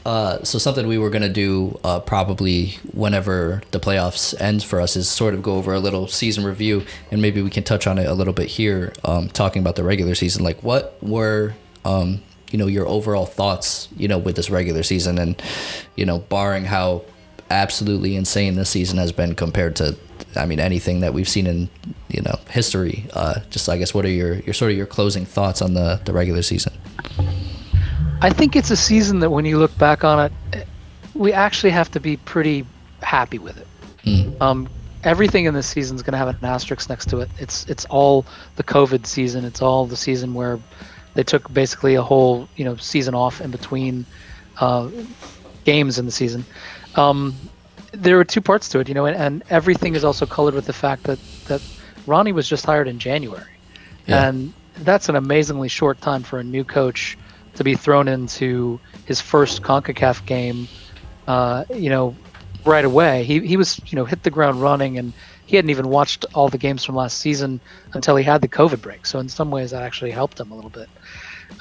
So something we were going to do probably whenever the playoffs ends for us is sort of go over a little season review, and maybe we can touch on it a little bit here, talking about the regular season. Like, what were your overall thoughts, with this regular season, and barring how absolutely insane this season has been compared to, anything that we've seen in history. Just, I guess, what are your closing thoughts on the regular season? I think it's a season that when you look back on it, we actually have to be pretty happy with it. Everything in this season is going to have an asterisk next to it. It's all the COVID season. It's all the season where they took basically a whole season off in between games in the season. There were two parts to it, and everything is also colored with the fact that Ronnie was just hired in January, and that's an amazingly short time for a new coach to be thrown into his first CONCACAF game, right away. He was, hit the ground running, and he hadn't even watched all the games from last season until he had the COVID break. So in some ways that actually helped him a little bit.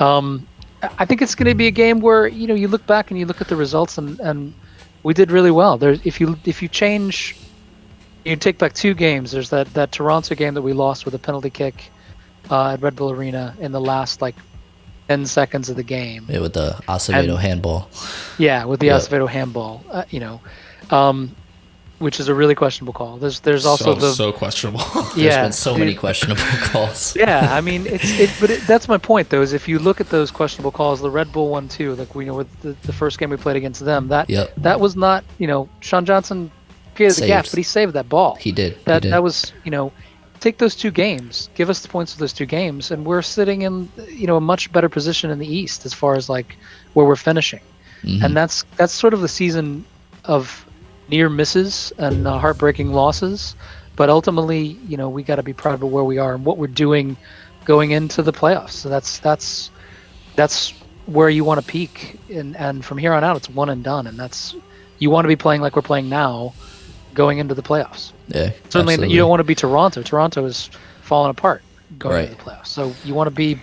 I think it's going to be a game where, you look back and you look at the results and we did really well. If you take back two games, there's that Toronto game that we lost with a penalty kick at Red Bull Arena in the last 10 seconds of the game. Yeah, with the Acevedo handball. Yeah, with the Acevedo handball, which is a really questionable call. There's also so questionable. There's been so many questionable calls. Yeah, that's my point though. Is if you look at those questionable calls, the Red Bull one too, with the first game we played against them, that was not, Sean Johnson created the gap, but he saved that ball. He did. That was, take those two games, give us the points of those two games, and we're sitting in, a much better position in the East as far as where we're finishing. And that's sort of the season of near misses and heartbreaking losses, but ultimately, we got to be proud of where we are and what we're doing going into the playoffs. So that's where you want to peak, and from here on out, it's one and done, and you want to be playing like we're playing now, going into the playoffs. Yeah, certainly. absolutely. You don't want to be Toronto. Toronto is falling apart going into the playoffs. So you want to be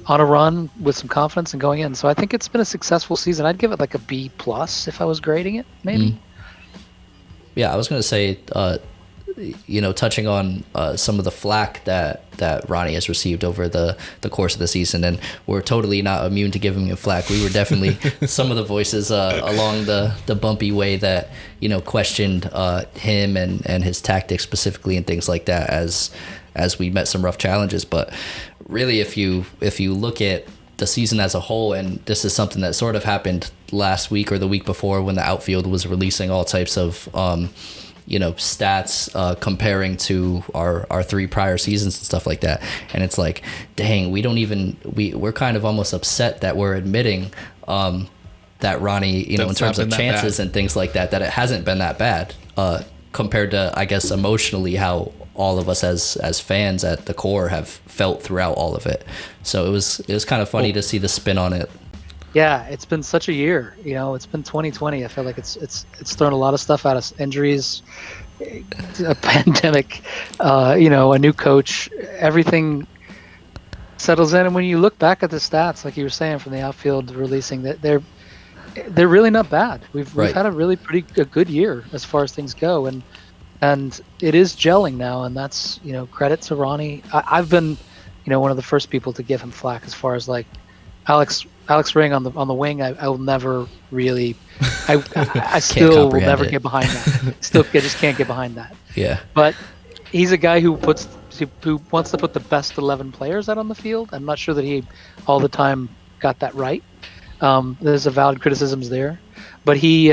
on a run with some confidence and going in. So I think it's been a successful season. I'd give it a B+ if I was grading it, maybe. Yeah, I was going to say, touching on some of the flack that Ronnie has received over the course of the season, and we're totally not immune to giving him flack. We were definitely some of the voices along the bumpy way that questioned him and his tactics specifically and things like that as we met some rough challenges. But really, if you look at the season as a whole, and this is something that sort of happened last week or the week before when the outfield was releasing all types of stats comparing to our three prior seasons and stuff like that, and it's like, dang, we're kind of almost upset that we're admitting that Ronnie, in terms of chances and things like that, it hasn't been that bad compared to, I guess, emotionally how all of us as fans at the core have felt throughout all of it. So it was kind of funny to see the spin on it. Yeah, it's been such a year. It's been 2020. I feel like it's thrown a lot of stuff at us. Injuries, a pandemic, a new coach. Everything settles in, and when you look back at the stats, like you were saying, from the outfield releasing, that they're really not bad. We've had a good year as far as things go, and it is gelling now, and that's credit to Ronnie. I've been one of the first people to give him flack as far as Alex Ring on the wing. I will never really. I still will never get behind that. I just can't get behind that. Yeah. But he's a guy who wants to put the best 11 players out on the field. I'm not sure that he all the time got that right. There's a valid criticisms there, but he's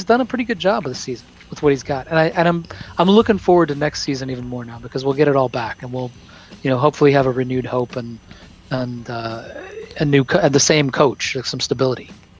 done a pretty good job of the season with what he's got, and I'm looking forward to next season even more now, because we'll get it all back, and we'll hopefully have a renewed hope and the same coach, some stability.